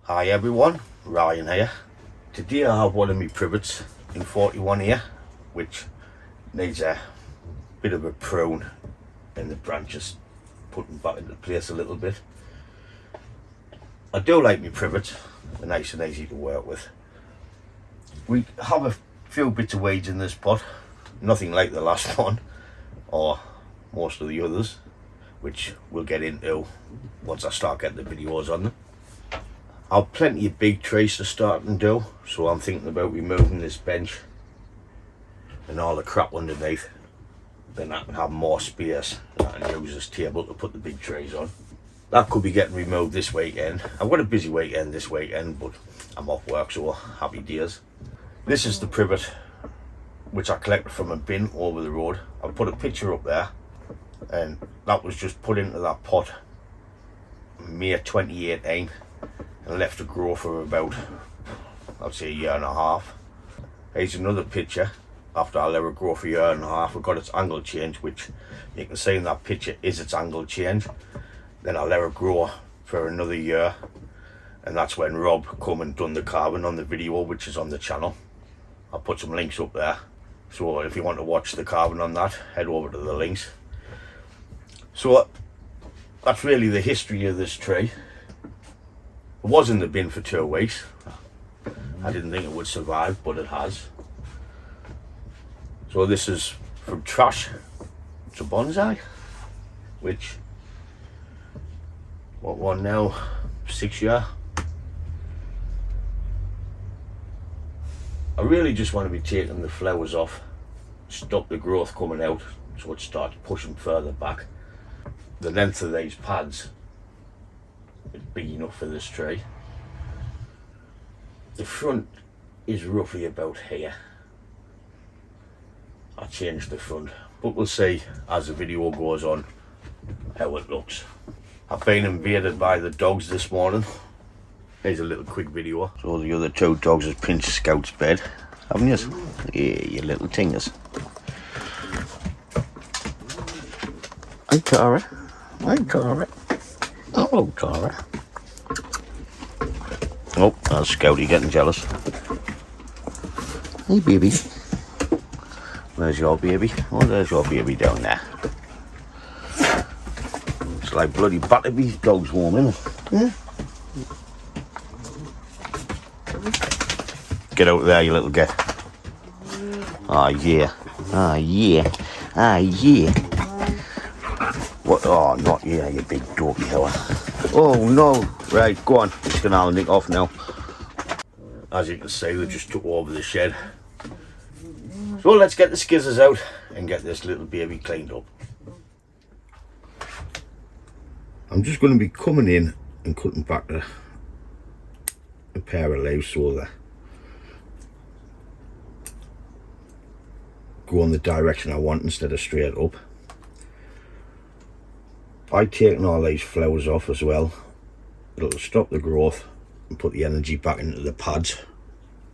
Hi everyone, Ryan here. Today I have one of my privets in 41 here, which needs a bit of a prune and the branches putting back into place a little bit. I do like my privets, they're nice and easy to work with. We have a few bits of weeds in this pot, nothing like the last one or most of the others, which we'll get into once I start getting the videos on them. I've plenty of big trees to start and do, so I'm thinking about removing this bench and all the crap underneath. Then I can have more space and I can use this table to put the big trees on. That could be getting removed this weekend. I've got a busy weekend this weekend, but I'm off work, so happy days. This is the privet which I collected from a bin over the road. I'll put a picture up there, and that was just put into that pot May 2018 and left to grow for about, I'd say, a year and a half. Here's another picture after I let it grow for a year and a half. We've got its angle change, which you can see in that picture is its angle change. Then I let it grow for another year, and that's when Rob come and done the carving on the video, which is on the channel. I'll put some links up there, so if you want to watch the carving on that, head over to the links. So that's really the history of this tree. It was in the bin for 2 weeks. I didn't think it would survive, but it has. So this is from trash to bonsai, which, what one now, 6 year. I really just want to be taking the flowers off, stop the growth coming out, so it starts pushing further back. The length of these pads is big enough for this tree. The front is roughly about here. I changed the front, but we'll see as the video goes on how it looks. I've been invaded by the dogs this morning. Here's a little quick video. So the other 2 dogs have pinched Scout's bed, haven't you? Yeah, you little tingers. Hi Cara. Hi Cara. Hello Cara. Oh, that's Scouty getting jealous. Hey baby. Where's your baby? Oh, there's your baby down there. It's like bloody Batterby's dog's warm, isn't it? Yeah. Get out there, you little get. Ah, yeah. Ah, yeah. Ah, yeah. What? Oh, not yeah, you big dopey hoe. Oh, no. Right, go on. Just gonna have a nick off now. As you can see, they just took over the shed. So let's get the skizzers out and get this little baby cleaned up. I'm just going to be coming in and cutting back a pair of leaves so that go in the direction I want instead of straight up. By taking all these flowers off as well, it'll stop the growth and put the energy back into the pads,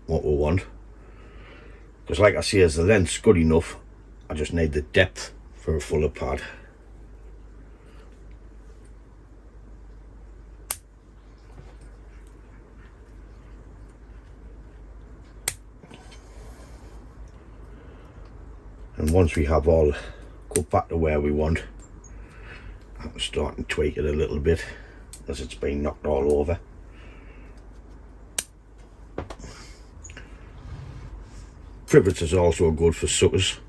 what we want. Because like I say, as the length's good enough, I just need the depth for a fuller pad. And once we have all cut back to where we want, I can start and tweak it a little bit as it's been knocked all over. Privets is also good for suckers.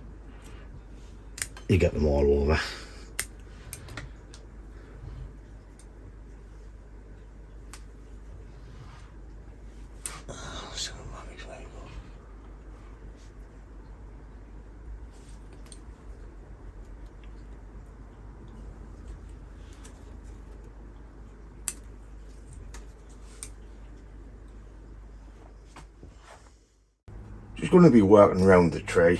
You get them all over. Just going to be working around the tree.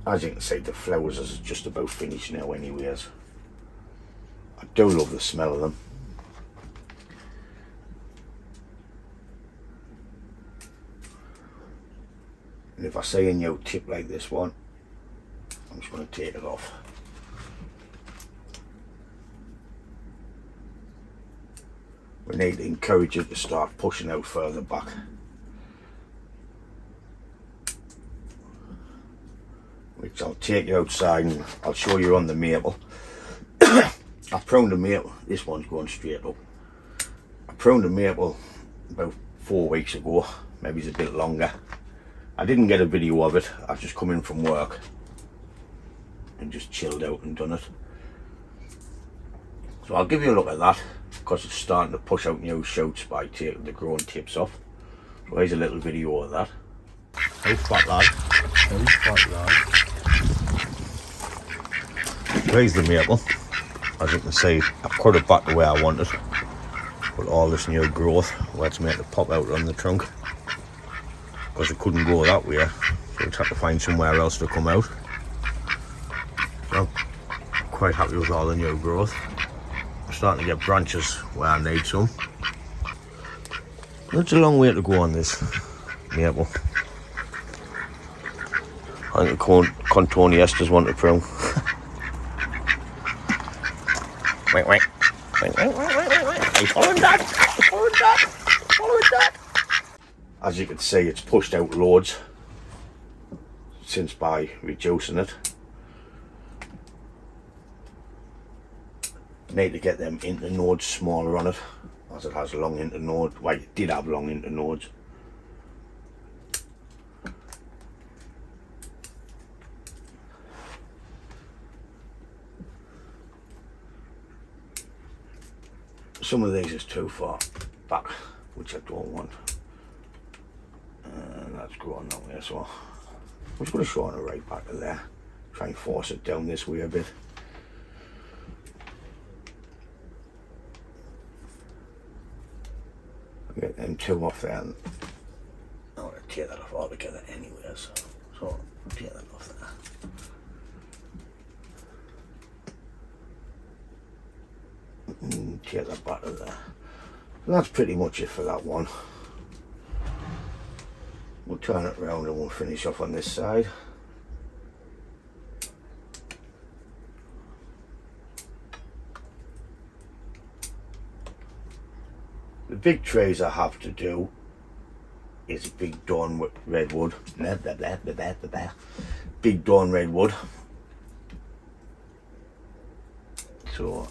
As you can see, the flowers are just about finished now anyways. I do love the smell of them. And if I see a new tip like this one, I'm just going to take it off. we need to encourage it to start pushing out further back. Which I'll take you outside and I'll show you on the maple. I pruned the maple, this one's going straight up. I pruned the maple about 4 weeks ago, maybe it's a bit longer. I didn't get a video of it, I've just come in from work and just chilled out and done it. So I'll give you a look at that, because it's starting to push out new shoots by taking the growing tips off. So here's a little video of that. How fat lad, how fat lad. There's the maple. As you can see, I've cut it back the way I want it. But all this new growth, let's make it pop out on the trunk. Because it couldn't go that way, so we'd have to find somewhere else to come out. So, I'm quite happy with all the new growth. I'm starting to get branches where I need some. It's a long way to go on this maple. I think the contoniestas want to prune. Wait. Following that. As you can see, it's pushed out loads since by reducing it. Need to get them internodes smaller on it, as it has long internodes. Well, it did have long internodes. Some of these is too far back, which I don't want. And that's growing that way, so I'm just going to shorten it right back to there. Try and force it down this way a bit. I'll get them two off there. And I want to tear that off altogether anyway, so I'll tear that off there. Tear that back to there. So that's pretty much it for that one. We'll turn it round and we'll finish off on this side. The big trays I have to do is a big dawn redwood. Big dawn redwood. So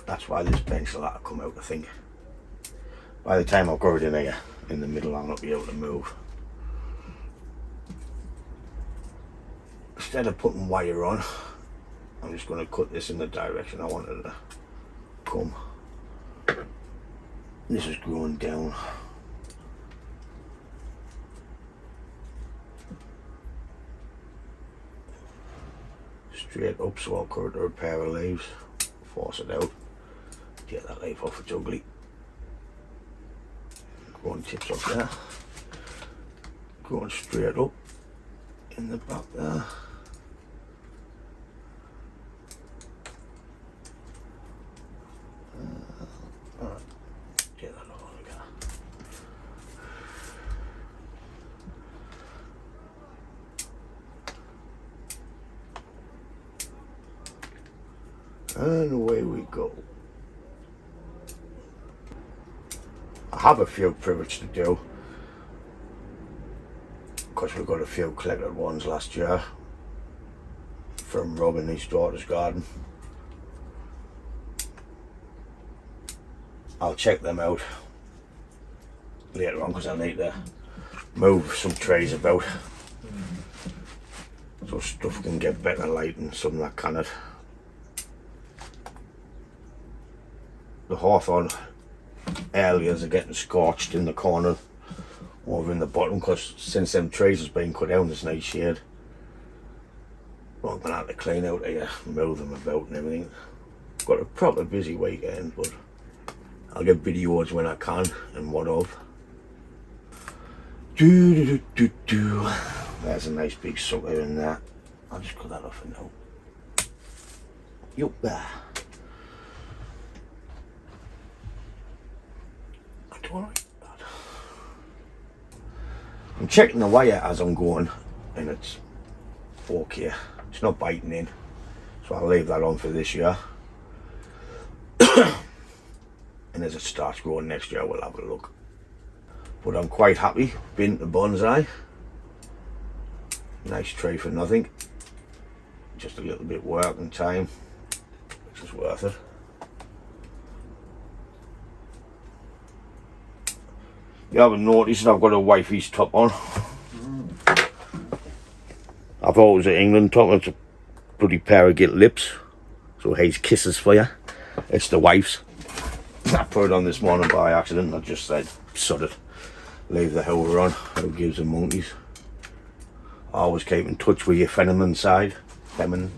that's why this bench will have to come out, I think. By the time I've got it in here, in the middle, I'll not be able to move. Instead of putting wire on, I'm just going to cut this in the direction I want it to come. This is growing down. Straight up, so I'll cut a pair of leaves, force it out, get that leaf off, it's ugly. Growing tips up there, growing straight up in the back there. Alright, get that off again. And away we go. I have a few privets to do, because we got a few collected ones last year from Rob in his daughter's garden. I'll check them out later on, because I need to move some trays about so stuff can get better light and some that cannot. The hawthorn areas are getting scorched in the corner over in the bottom, because since them trays has been cut down, there's nice shade. Well, I'm going to have to clean out here, move them about and everything. Got a proper busy weekend, but I'll get videos when I can and what of. There's a nice big sucker in there. I'll just cut that off for now. Yup there. I don't like that. I'm checking the wire as I'm going, and it's okay. It's not biting in, so I'll leave that on for this year. and as it starts growing next year we'll have a look. But I'm quite happy being to bonsai. Nice tree for nothing, just a little bit work and time, which is worth it. You haven't noticed I've got a wifey's top on. I've always at England top. It's a bloody pair of gilt lips, so here's kisses for you. It's the wife's. I put it on this morning by accident. I just said sod it, leave the hoover on, who gives the monkeys. Always keep in touch with your feminine side. Feminine.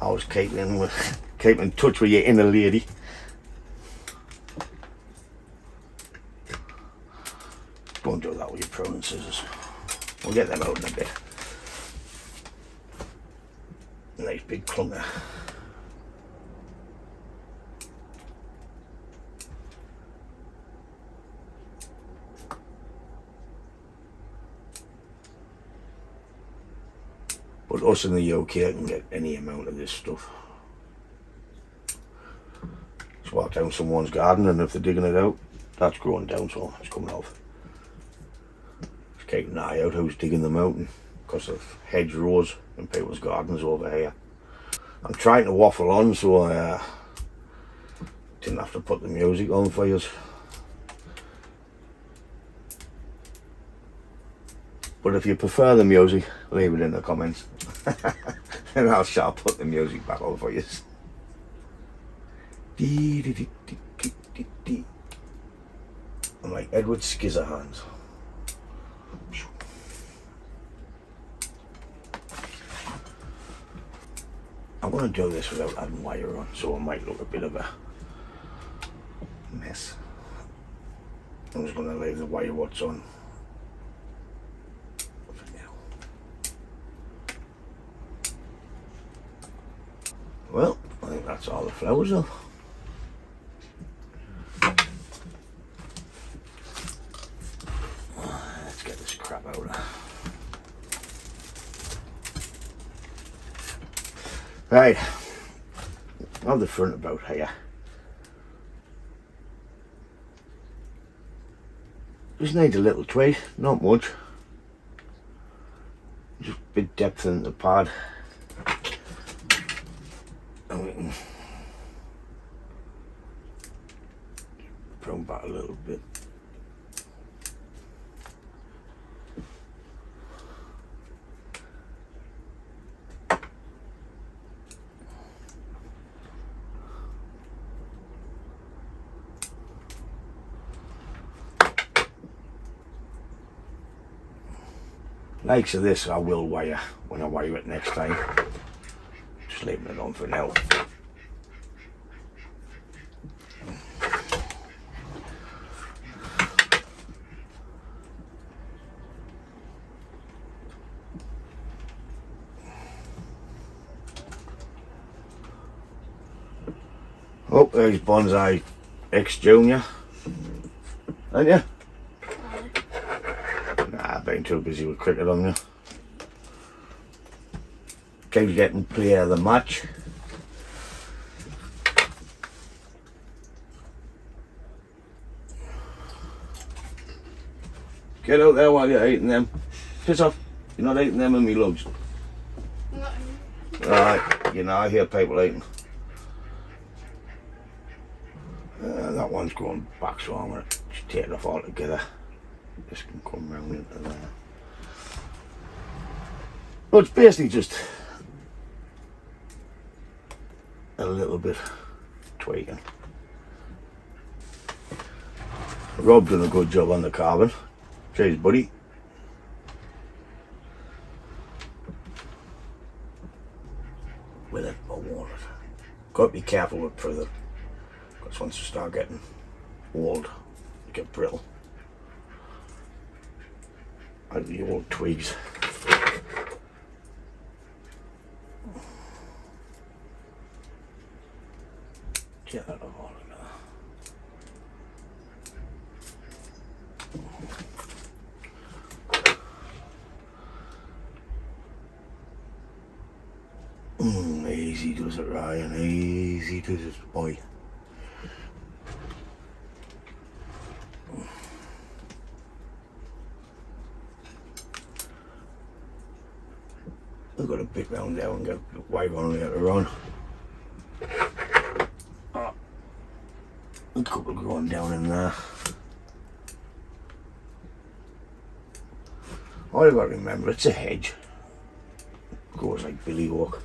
Always keep in touch with your inner lady. Don't do that with your pruning scissors. We'll get them out in a bit. Nice big clunker. But us in the UK can get any amount of this stuff. Just walk down someone's garden and if they're digging it out, that's growing down, so it's coming off. Just keep an eye out who's digging them out, because of hedgerows and people's gardens over here. I'm trying to waffle on so I didn't have to put the music on for you. But if you prefer the music, leave it in the comments. And I'll put the music back on for you. I'm like Edward Scissorhands. I'm going to do this without adding wire on, so it might look a bit of a mess. I'm just going to leave the wire what's on. Well, I think that's all the flowers though. Let's get this crap out of there. Right, on the front about here. Just need a little tweak, not much. Just a bit depth in the pad. Prune back a little bit. Likes of this I will wire when I wire it next time. Just leaving it on for now. Oh, there's Bonsai X Junior. Aren't you? Nah, I've been too busy with cricket on you. Keeps getting player of the match. Get out there while you're eating them. Piss off. You're not eating them in me lugs. Right, you know, I hear people eating. That one's going back, so I'm going to just take it off altogether. This can come round into there. Well, it's basically just a little bit tweaking. Rob's done a good job on the carbon. Cheers, buddy. With it, I want it. Got to be careful with Privet, because once you start getting old, you get brittle. Like the old twigs. Get that all together. Easy does it, Ryan. Easy does it, boy. I've got a bit round there and get wave on later on. A couple going down in there. All I've got to remember, it's a hedge. It goes like Billy Walk.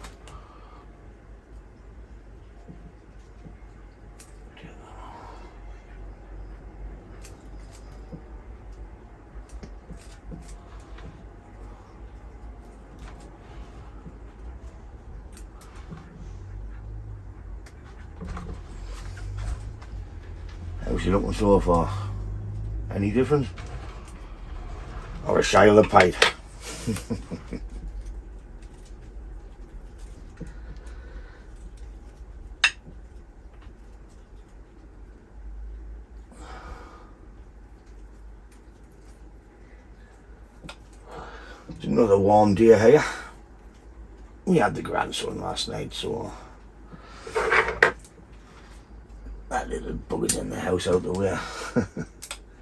How's she looking so far? Any different? Or a shy of the pipe? It's another warm day here. We had the grandson last night, so that little bugger's in the house out the way.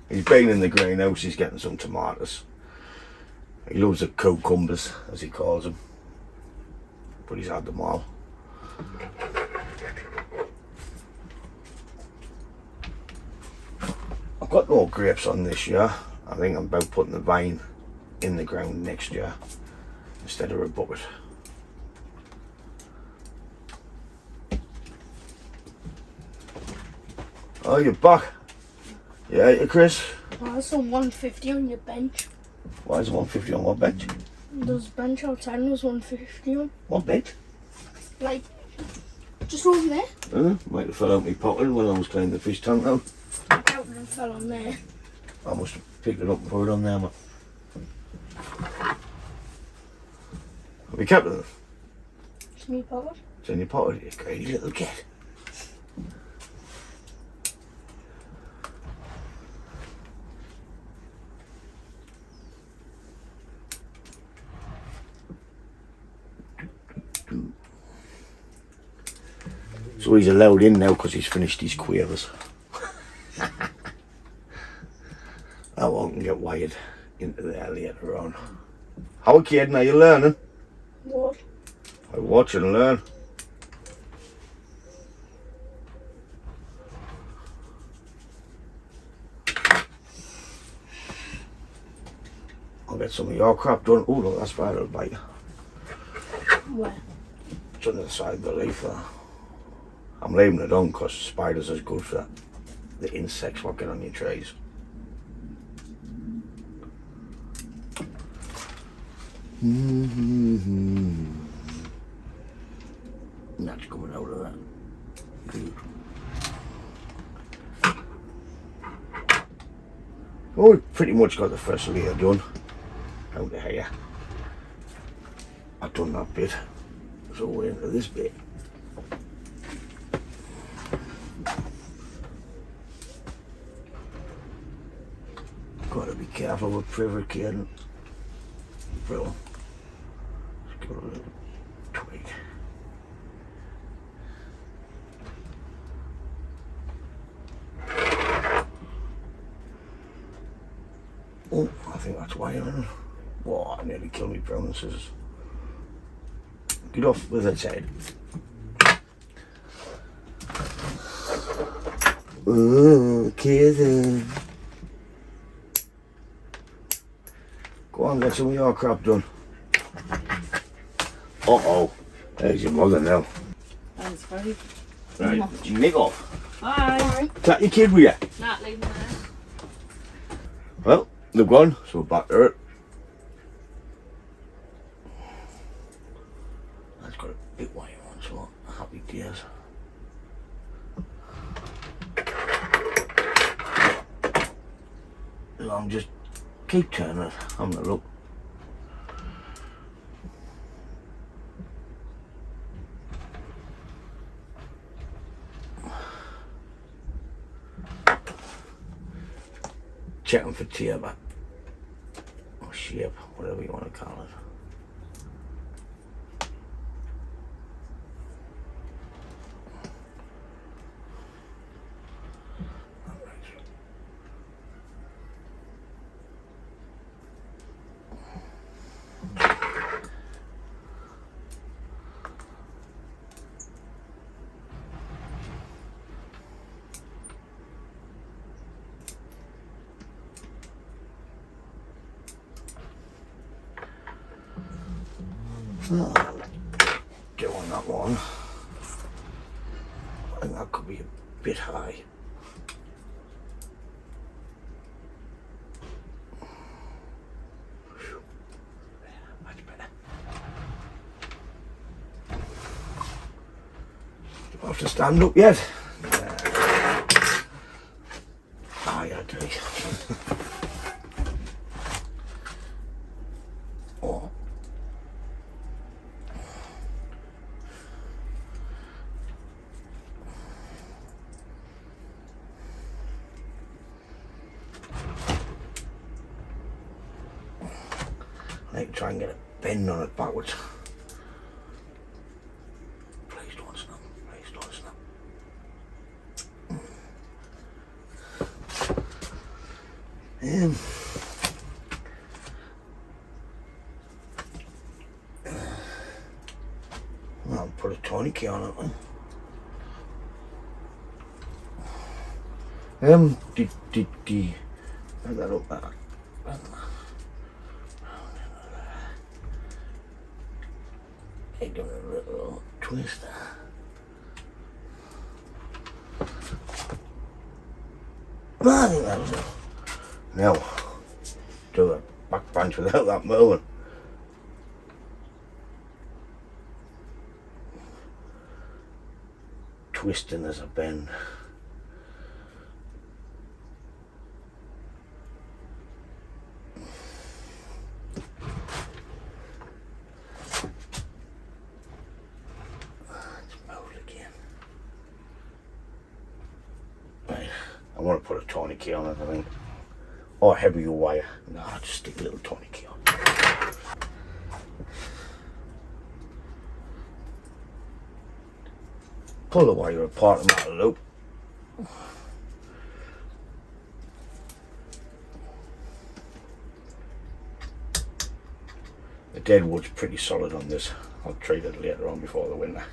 He's been in the greenhouse, he's getting some tomatoes. He loves the cucumbers, as he calls them. But he's had them all. I've got no grapes on this year. I think I'm about putting the vine in the ground next year instead of a bucket. Oh, you're back? Yeah, you Chris? Oh, that's a 150 on your bench. Why is it 150 on what bench? There's a bench outside and there's 150 on. What bench? Like, just over there. Might have fell out my pocket when I was cleaning the fish tank out. I doubt it fell on there. I must have picked it up and put it on there, man. Have you kept it? It's in your pocket. It's in your pocket, you greedy little cat. So he's allowed in now because he's finished his quavers. I won't get wired into there later on. How kid, are you learning? What? I watch and learn. I'll get some of your crap done. Oh look, that's bad, it'll bite. Where? It's on the side of the leaf there. I'm leaving it on because spiders is good for the insects what get on your trees. That's coming out of that. Good. Well, we've pretty much got the first layer done out of here. I've done that bit, so we're into this bit. Gotta be careful with privet kid. Bro, let's give it a little twig. Oh, I think that's why I'm. Whoa, I nearly killed me brown scissors. Get off with its head. Oh, kid. Go on, get some of your crap done. Uh-oh. There's your mother now. Thanks, buddy. Right, nick off. Bye. Take your kid with you. Not leaving there. Well, they've gone, so we're back to it. That's got a bit wire on, so happy days. So I'm just keep turning it, having a look. Checking for tear back. Or shape, whatever you want to call it. Doing that one. I think that could be a bit high. Much better. Do I have to stand up yet? Aye, I do. Oh. I need to try and get a bend on it backwards. Please don't snap. Please don't snap. I'll put a tourniquet on it. Bring that up there. Give it a little twist there. I think that was it. Now, do a back branch without that moving. Twisting as a bend. I want to put a tourniquet on it, I think. Or heavier wire. No, I'll just stick a little tourniquet on. Pull the wire apart and that'll loop. The dead wood's pretty solid on this. I'll treat it later on before the winter.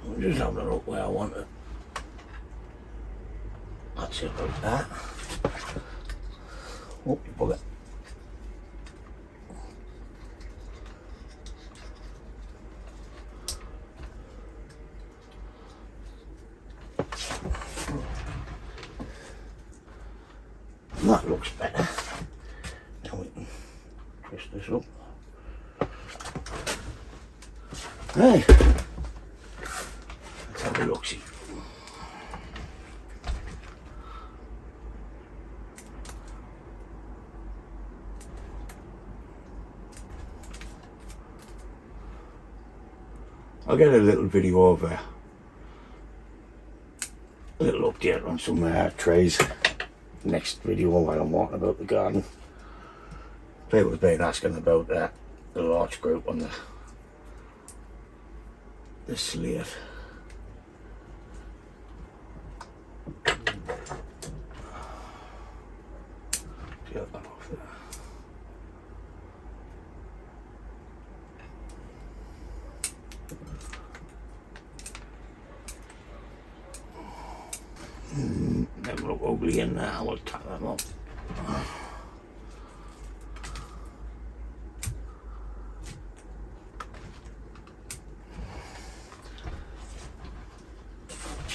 I'm just having a look where I want it. That's it like that. Oh, you bugger. That looks better. Now we can twist this up. Hey, let's have a look-see. I'll get a little video of a little update on some trees. Next video while I'm walking about the garden. People have been asking about the large group on the slate. Get that off there. They look ugly in there, we'll tuck them up.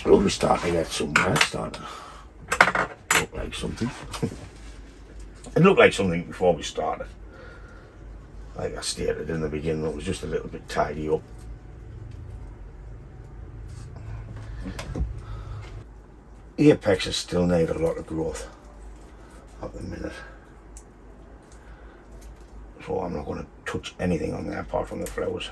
Well, we're starting to get somewhere. It's starting to look like something. It looked like something before we started. Like I stated in the beginning, it was just a little bit tidy up. The apexes still need a lot of growth at the minute. So I'm not going to touch anything on there apart from the flowers.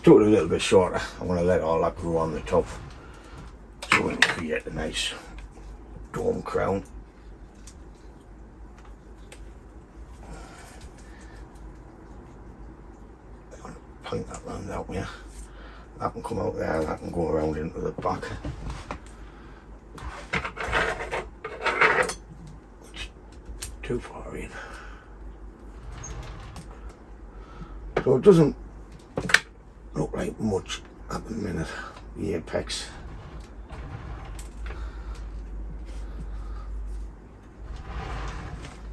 Do it a little bit shorter. I want to let all that grow on the top so we can create a nice dome crown. I'm going to point that round out here. That can come out there, that can go around into the back. It's too far in. So it doesn't look like much at the minute, the apex.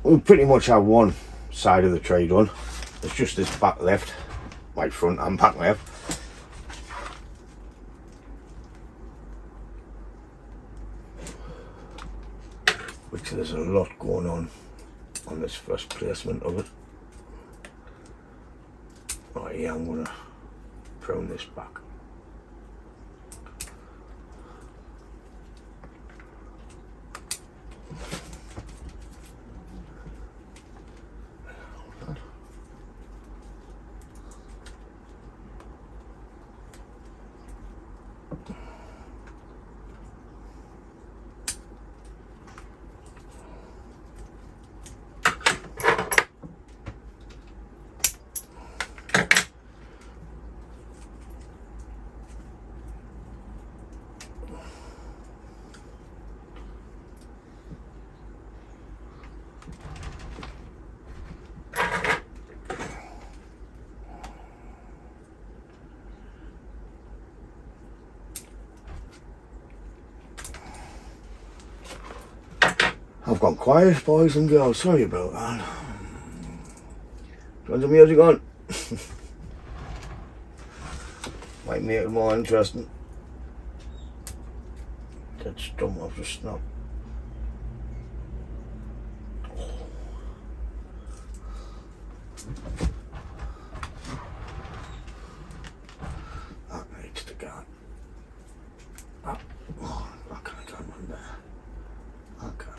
We pretty much have one side of the tray done. It's just this back left, my front and back left. Which there's a lot going on this first placement of it. Right, yeah, I'm gonna prune this back. I've gone quiet, boys and girls, sorry about that. Turn the music on. Might make it more interesting. That stump off the snap. That needs to go. Oh, I can't go on there. Okay.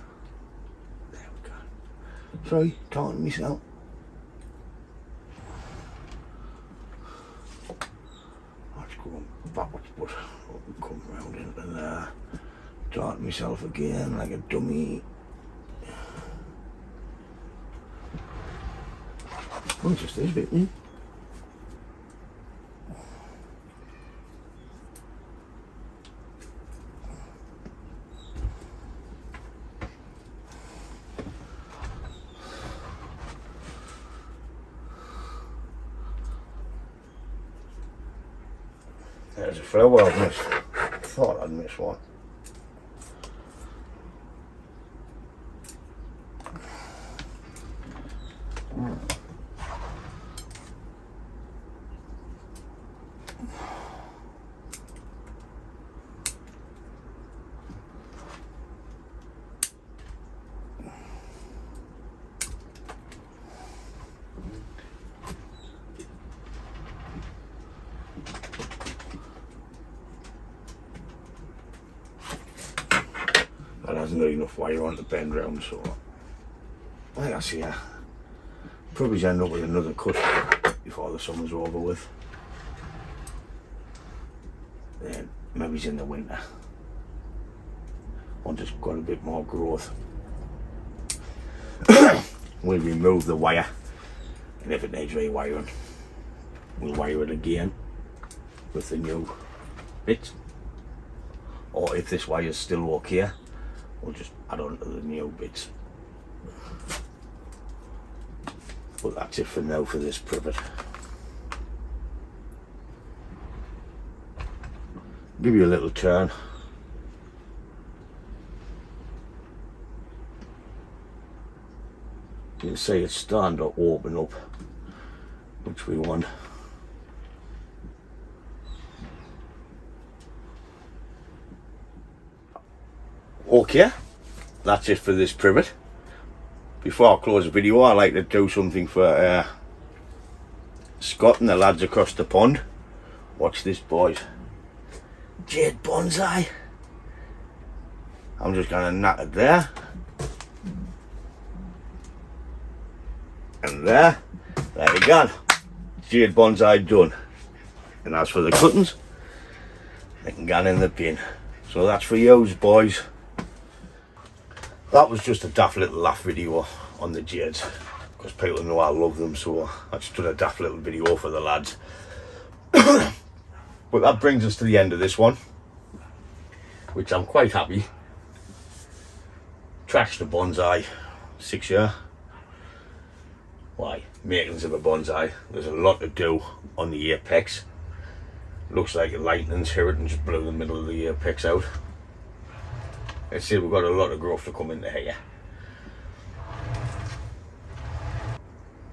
There we go. Sorry, talking to myself. Let's go backwards, but I'll come round into there. Talking to myself again like a dummy. Oh, just this bit, eh? There's a flower I've missed. Thought I'd miss one. That hasn't got enough wire on to bend round, so like I see, probably end up with another cut before the summer's over with. Then maybe it's in the winter. Once it's got a bit more growth, we'll remove the wire, and if it needs rewiring, we'll wire it again with the new bits. Or if this wire is still okay, we'll just add on to the new bits. But that's it for now for this privet. Give you a little turn. You can see it's starting to open up, which we want. Okay, that's it for this privet. Before I close the video, I like to do something for Scott and the lads across the pond. Watch this, boys. Privet Bonsai. I'm just going to knot it there. And there. There we go. Privet Bonsai done. And as for the cuttings, they can go in the bin. So that's for yous, boys. That was just a daft little laugh video on the jades, because people know I love them, so I just done a daft little video for the lads. But But that brings us to the end of this one, which I'm quite happy. Trashed the bonsai 6 year. Why? Makings of a bonsai. There's a lot to do on the apex. Looks like lightning's hit it and just blew the middle of the apex out. Let's see, we've got a lot of growth to come into here.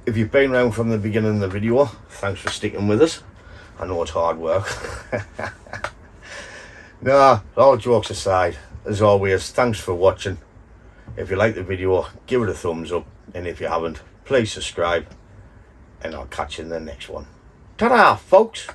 If you've been around from the beginning of the video, thanks for sticking with us. I know it's hard work. Nah, all jokes aside, as always, thanks for watching. If you like the video, give it a thumbs up, and if you haven't, please subscribe, and I'll catch you in the next one. Ta-da, folks!